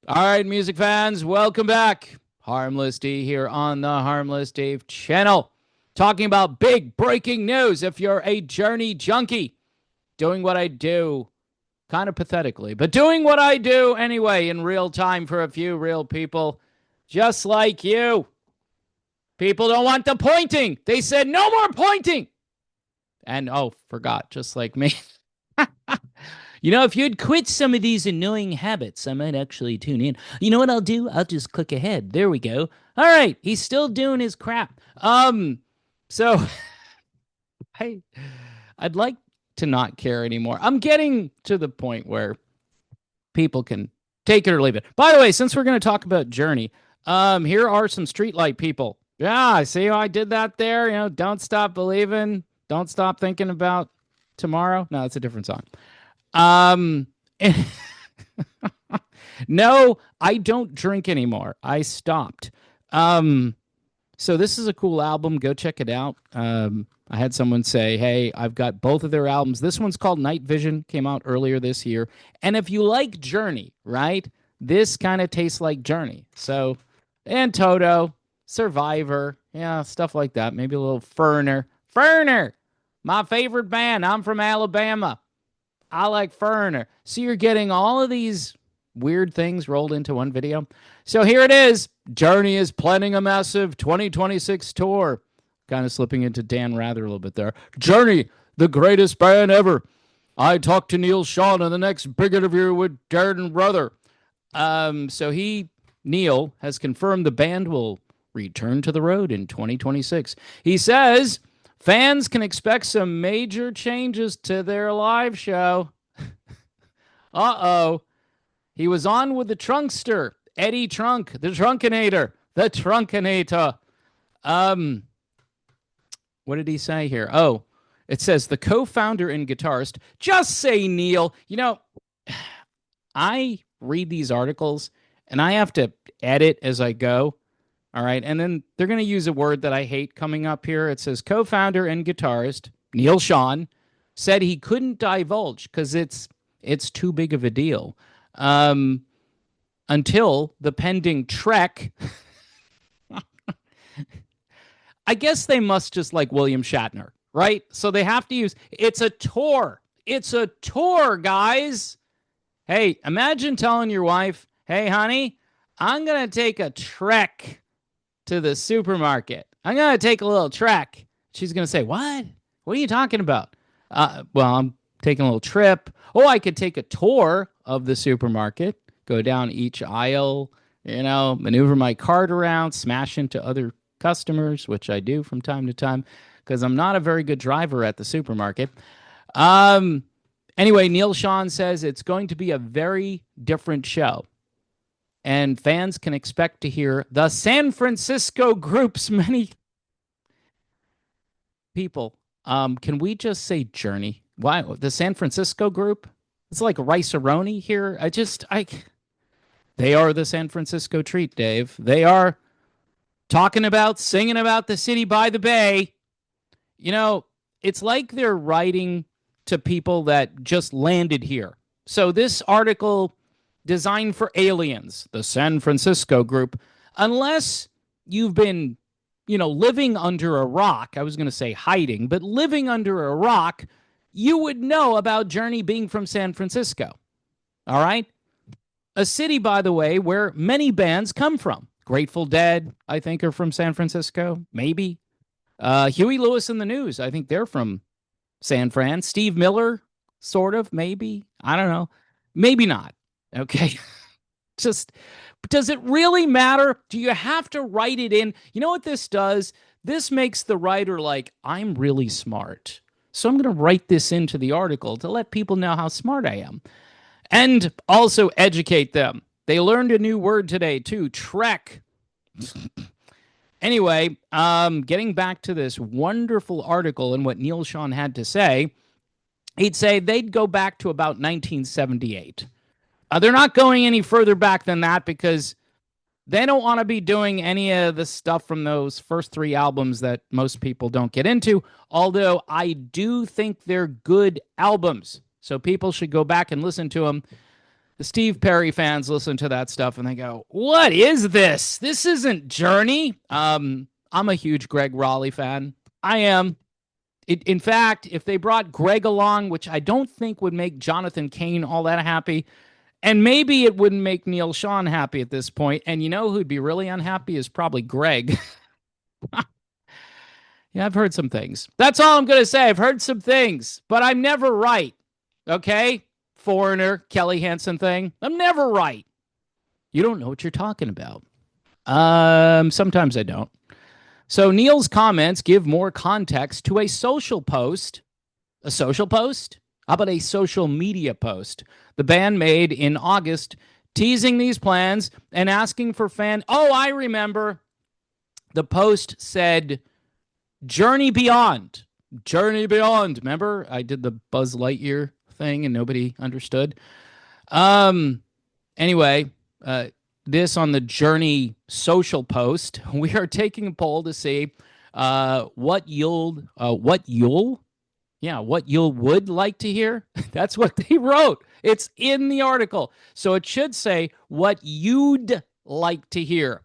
All right, music fans, welcome back. Harmless D here on the Harmless Dave channel, talking about big breaking news. If you're a Journey junkie, doing what I do, kind of pathetically, but doing what I do anyway in real time for a few real people, just like you. People don't want the pointing. They said no more pointing. And oh, forgot, just like me. If you'd quit some of these annoying habits, I might actually tune in. You know what I'll do? I'll just click ahead. There we go. All right, he's still doing his crap. So I I'd like to not care anymore. I'm getting to the point where people can take it or leave it. By the way, since we're going to talk about Journey, here are some streetlight people. Yeah, see how I did that there? Don't stop believing. Don't stop thinking about tomorrow. No, it's a different song. Um, no, I don't drink anymore. I stopped. So this is a cool album. Go check it out. I had someone say, "Hey, I've got both of their albums. This one's called Night Vision, came out earlier this year. And if you like Journey, right? This kind of tastes like Journey. So, and Toto, Survivor, yeah, stuff like that. Maybe a little Ferner. Ferner, my favorite band. I'm from Alabama. I like Ferner. So you're getting all of these weird things rolled into one video. So here it is. Journey is planning a massive 2026 tour. Kind of slipping into Dan Rather a little bit there. Journey, the greatest band ever. I talked to Neal Schon in the next big interview with Darren Brother. Neal has confirmed the band will return to the road in 2026. He says fans can expect some major changes to their live show. Uh-oh. He was on with the Trunkster, Eddie Trunk, the Trunkinator, the Trunkinator. What did he say here? Oh, it says the co-founder and guitarist. Just say Neal. I read these articles and I have to edit as I go. All right. And then they're going to use a word that I hate coming up here. It says co-founder and guitarist Neal Schon said he couldn't divulge because it's too big of a deal. Until the pending Trek. I guess they must just like William Shatner, right? So they have to use it's a tour. It's a tour, guys. Hey, imagine telling your wife, "Hey, honey, I'm going to take a trek to the supermarket. I'm going to take a little trek." She's going to say, "What? What are you talking about?" Well, I'm taking a little trip. Oh, I could take a tour of the supermarket, go down each aisle, maneuver my cart around, smash into other customers, which I do from time to time because I'm not a very good driver at the supermarket. Anyway, Neal Schon says it's going to be a very different show. And fans can expect to hear the San Francisco group's many people. Can we just say Journey? Why the San Francisco group? It's like Rice-A-Roni here. They are the San Francisco treat, Dave. They are singing about the city by the bay. It's like they're writing to people that just landed here. So this article, designed for aliens, the San Francisco group, unless you've been, living under a rock, I was going to say hiding, but living under a rock, you would know about Journey being from San Francisco. All right? A city, by the way, where many bands come from. Grateful Dead, I think, are from San Francisco. Maybe. Huey Lewis and the News, I think they're from San Fran. Steve Miller, sort of, maybe. I don't know. Maybe not. Okay. Just, does it really matter? Do you have to write it in? You know what this does? This makes the writer like, I'm really smart. So I'm going to write this into the article to let people know how smart I am. And also educate them. They learned a new word today, too, trek. Anyway, getting back to this wonderful article and what Neal Schon had to say, he'd say they'd go back to about 1978. They're not going any further back than that because they don't want to be doing any of the stuff from those first three albums that most people don't get into, although I do think they're good albums. So people should go back and listen to them. The Steve Perry fans listen to that stuff and they go, "What is this? This isn't Journey." I'm a huge Greg Raleigh fan. I am. In fact, if they brought Greg along, which I don't think would make Jonathan Cain all that happy, and maybe it wouldn't make Neal Schon happy at this point, and you know who'd be really unhappy is probably Greg. Yeah, I've heard some things. That's all I'm going to say. I've heard some things, but I'm never right. Okay? Foreigner, Kelly Hansen thing. I'm never right. You don't know what you're talking about. Sometimes I don't. So Neal's comments give more context to a social post. A social post? How about a social media post the band made in August, teasing these plans and asking for fan. Oh, I remember. The post said, "Journey Beyond." Journey Beyond. Remember? I did the Buzz Lightyear thing and nobody understood. Anyway, this on the Journey social post. We are taking a poll to see what you'll would like to hear. That's what they wrote. It's in the article. So it should say what you'd like to hear.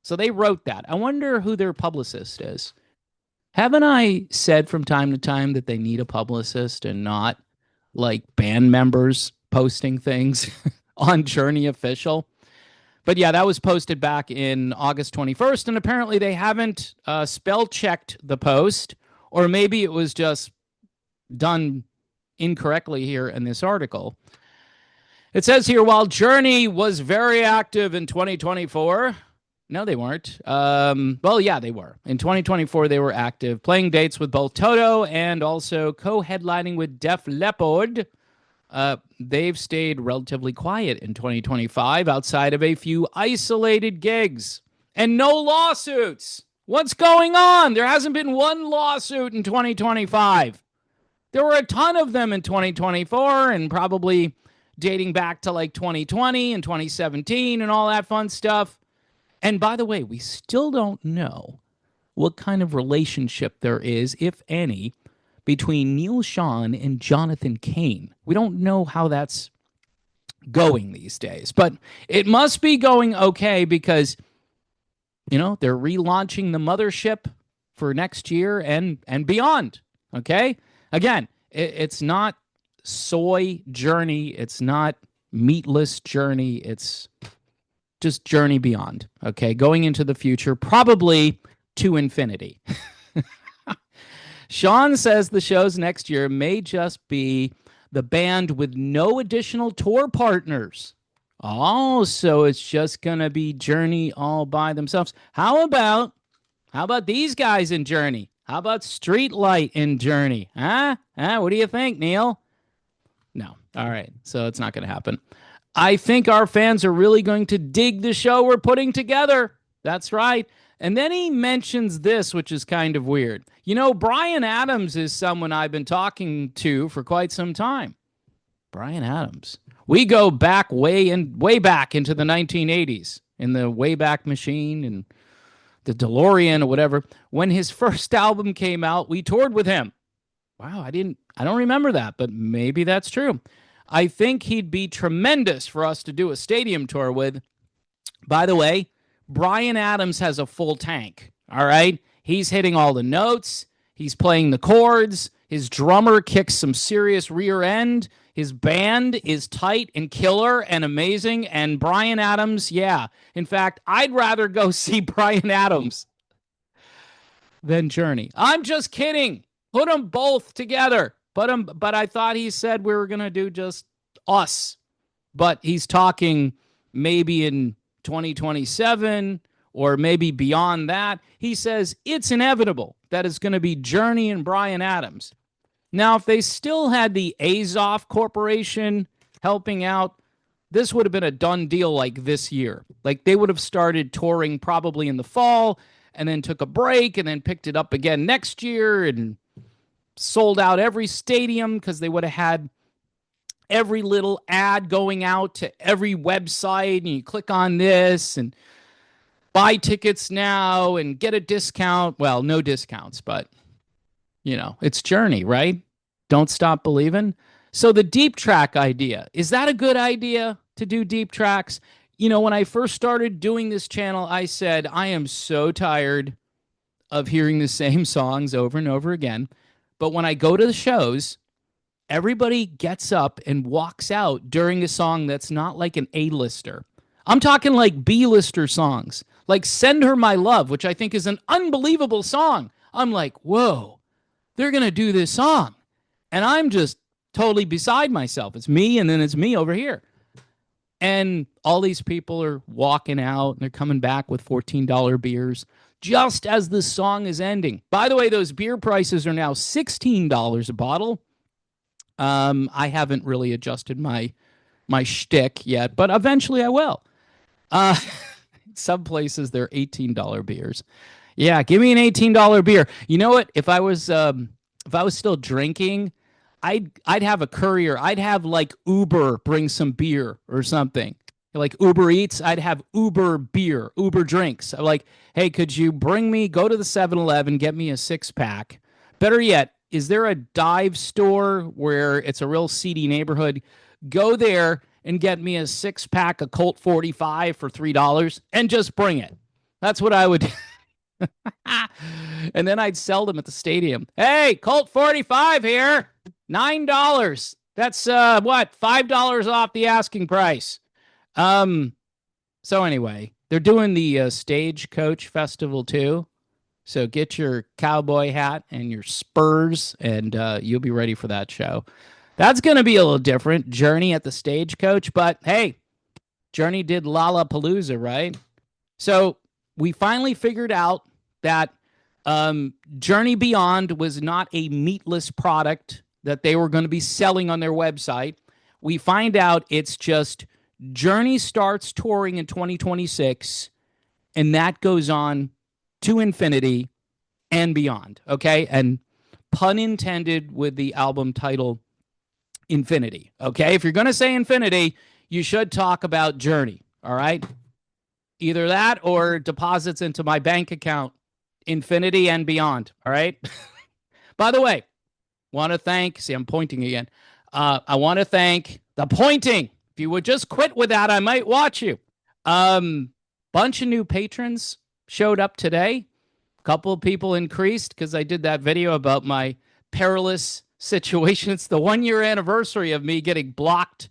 So they wrote that. I wonder who their publicist is. Haven't I said from time to time that they need a publicist and not like band members posting things on Journey Official? But yeah, that was posted back in August 21st, and apparently they haven't spell checked the post, or maybe it was just done incorrectly here in this article. It says here, while Journey was very active in 2024, no, they weren't. Well, yeah, they were. In 2024, they were active, playing dates with both Toto and also co-headlining with Def Leppard. They've stayed relatively quiet in 2025 outside of a few isolated gigs and no lawsuits. What's going on? There hasn't been one lawsuit in 2025. There were a ton of them in 2024 and probably dating back to like 2020 and 2017 and all that fun stuff. And by the way, we still don't know what kind of relationship there is, if any, between Neal Schon and Jonathan Cain. We don't know how that's going these days, but it must be going okay because, you know, they're relaunching the mothership for next year and beyond. Okay? Again, it's not soy Journey. It's not meatless Journey. It's just Journey Beyond. Okay? Going into the future, probably to infinity. Sean says the shows next year may just be the band with no additional tour partners. Oh, so it's just going to be Journey all by themselves. How about these guys in Journey? How about Streetlight in Journey? Huh? What do you think, Neal? No. All right. So it's not going to happen. I think our fans are really going to dig the show we're putting together. That's right. And then he mentions this, which is kind of weird. You know, Bryan Adams is someone I've been talking to for quite some time. Bryan Adams. We go back way back into the 1980s in the Wayback Machine and the DeLorean or whatever. When his first album came out, we toured with him. Wow, I don't remember that, but maybe that's true. I think he'd be tremendous for us to do a stadium tour with. By the way, Bryan Adams has a full tank, all right? He's hitting all the notes. He's playing the chords. His drummer kicks some serious rear end. His band is tight and killer and amazing. And Bryan Adams, yeah. In fact, I'd rather go see Bryan Adams than Journey. I'm just kidding. Put them both together. But I thought he said we were going to do just us. But he's talking maybe in 2027 or maybe beyond that. He says it's inevitable that it's going to be Journey and Bryan Adams. Now, if they still had the Azoff Corporation helping out, this would have been a done deal like this year. Like they would have started touring probably in the fall and then took a break and then picked it up again next year and sold out every stadium because they would have had every little ad going out to every website, and you click on this and buy tickets now and get a discount. Well, no discounts, but, you know, it's Journey, right? Don't stop believing. So the deep track idea, is that a good idea to do deep tracks? You know, when I first started doing this channel, I said, I am so tired of hearing the same songs over and over again. But when I go to the shows, everybody gets up and walks out during a song that's not like an A-lister. I'm talking like B-lister songs, like Send Her My Love, which I think is an unbelievable song. I'm like, whoa, they're going to do this song. And I'm just totally beside myself. It's me, and then it's me over here. And all these people are walking out, and they're coming back with $14 beers just as the song is ending. By the way, those beer prices are now $16 a bottle. I haven't really adjusted my shtick yet, but eventually I will. Some places they're $18 beers. Yeah, give me an $18 beer. You know what? If I was still drinking, I'd have a courier. I'd have like Uber bring some beer or something. Like Uber Eats, I'd have Uber beer, Uber drinks. I'm like, hey, could you go to the 7-Eleven, get me a 6-pack? Better yet, is there a dive store where it's a real seedy neighborhood? Go there and get me a 6-pack of Colt 45 for $3 and just bring it. That's what I would do. And then I'd sell them at the stadium. Hey, Colt 45 here, $9. That's what, $5 off the asking price. So anyway, they're doing the Stagecoach Festival too. So get your cowboy hat and your spurs, and you'll be ready for that show. That's going to be a little different. Journey at the Stagecoach, but hey, Journey did Lollapalooza, right? So we finally figured out that Journey Beyond was not a meatless product that they were going to be selling on their website. We find out it's just Journey starts touring in 2026, and that goes on to infinity and beyond, okay? And pun intended with the album title Infinity, okay? If you're going to say infinity, you should talk about Journey, all right? Either that or deposits into my bank account, infinity and beyond, all right? By the way, want to thank, see, I'm pointing again. I want to thank the pointing. If you would just quit with that, I might watch you. Bunch of new patrons showed up today. A couple of people increased because I did that video about my perilous situation. It's the 1-year anniversary of me getting blocked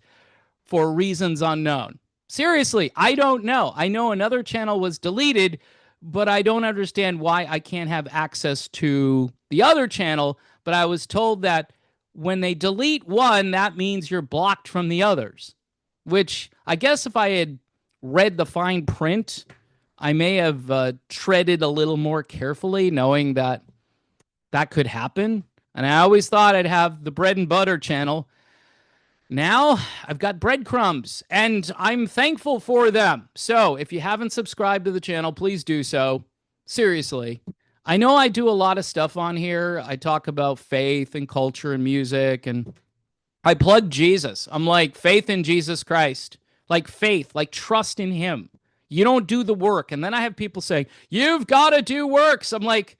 for reasons unknown. Seriously, I don't know. I know another channel was deleted, but I don't understand why I can't have access to the other channel. But I was told that when they delete one, that means you're blocked from the others, which I guess if I had read the fine print, I may have treaded a little more carefully, knowing that that could happen. And I always thought I'd have the bread and butter channel. Now I've got breadcrumbs, and I'm thankful for them. So if you haven't subscribed to the channel, please do so. Seriously. I know I do a lot of stuff on here. I talk about faith and culture and music, and I plug Jesus. I'm like, faith in Jesus Christ. Like faith, like trust in him. You don't do the work. And then I have people saying, you've got to do works. I'm like,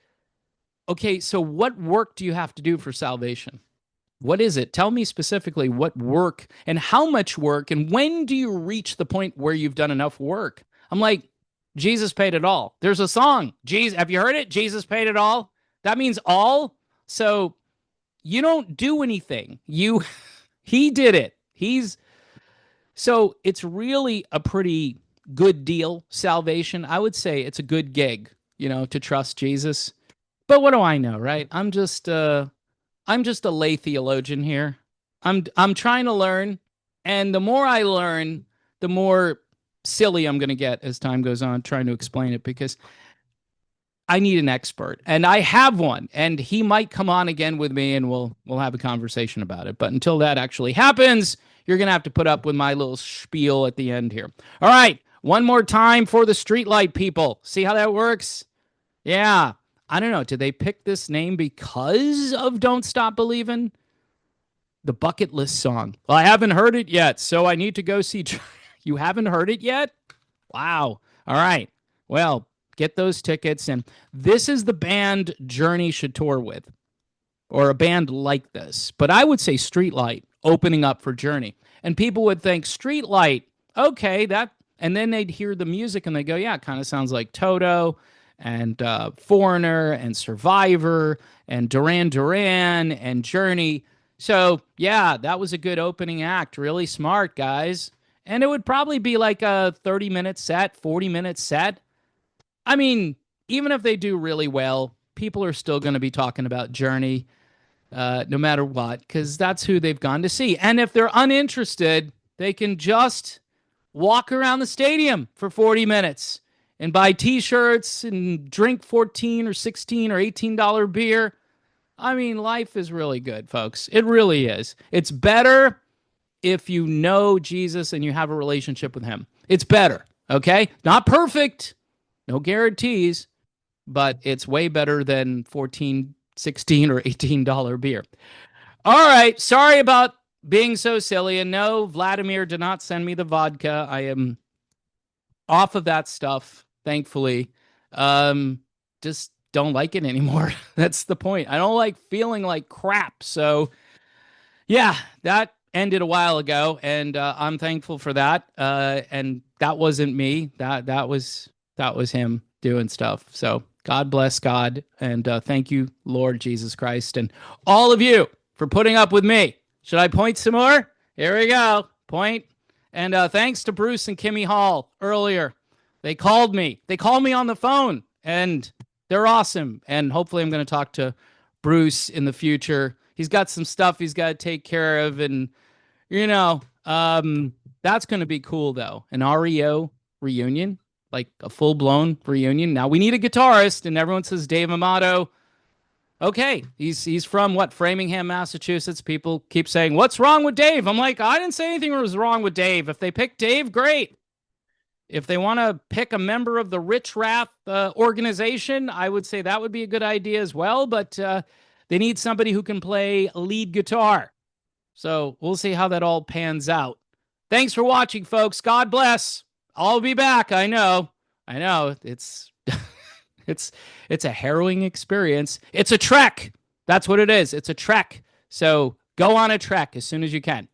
okay, so what work do you have to do for salvation? What is it? Tell me specifically what work and how much work, and when do you reach the point where you've done enough work? I'm like, Jesus paid it all. There's a song. Jesus, have you heard it? Jesus paid it all. That means all. So you don't do anything. He did it. So it's really a pretty good deal, salvation. I would say it's a good gig, to trust Jesus. But what do I know, right? I'm just a lay theologian here. I'm trying to learn, and the more I learn, the more silly I'm going to get as time goes on trying to explain it, because I need an expert, and I have one, and he might come on again with me, and we'll have a conversation about it. But until that actually happens, you're going to have to put up with my little spiel at the end here. All right, one more time for the streetlight people. See how that works? Yeah. I don't know. Did they pick this name because of Don't Stop Believin'? The bucket list song. Well, I haven't heard it yet, so I need to go see. You haven't heard it yet? Wow. All right. Well, get those tickets. And this is the band Journey should tour with, or a band like this. But I would say Streetlight opening up for Journey. And people would think Streetlight, okay, that, and then they'd hear the music and they go, yeah, it kind of sounds like Toto and Foreigner and Survivor and Duran Duran and Journey. So, yeah, that was a good opening act. Really smart, guys. And it would probably be like a 30-minute set, 40-minute set. I mean, even if they do really well, people are still going to be talking about Journey no matter what, because that's who they've gone to see. And if they're uninterested, they can just walk around the stadium for 40 minutes and buy T-shirts and drink 14 or 16 or $18 beer. I mean, life is really good, folks. It really is. It's better if you know Jesus and you have a relationship with him. It's better, okay? Not perfect, no guarantees, but it's way better than 14, 16, or $18 beer. All right, sorry about being so silly. And no, Vladimir did not send me the vodka. I am off of that stuff, thankfully. Just don't like it anymore. That's the point. I don't like feeling like crap. So, yeah, that ended a while ago, and I'm thankful for that. And that wasn't me. That was him doing stuff. So God bless God, and thank you, Lord Jesus Christ, and all of you for putting up with me. Should I point some more? Here we go. Point. And thanks to Bruce and Kimmy Hall earlier. They called me. They called me on the phone, and they're awesome. And hopefully I'm going to talk to Bruce in the future. He's got some stuff he's got to take care of, and, you know, that's going to be cool, though. An REO reunion, like a full-blown reunion. Now, we need a guitarist, and everyone says Dave Amato. Okay, he's from, what, Framingham, Massachusetts. People keep saying, what's wrong with Dave? I'm like, I didn't say anything was wrong with Dave. If they pick Dave, great. If they want to pick a member of the Rich Rath organization, I would say that would be a good idea as well. But they need somebody who can play lead guitar. So we'll see how that all pans out. Thanks for watching, folks. God bless. I'll be back. I know. It's it's a harrowing experience. It's a trek. That's what it is. It's a trek. So go on a trek as soon as you can.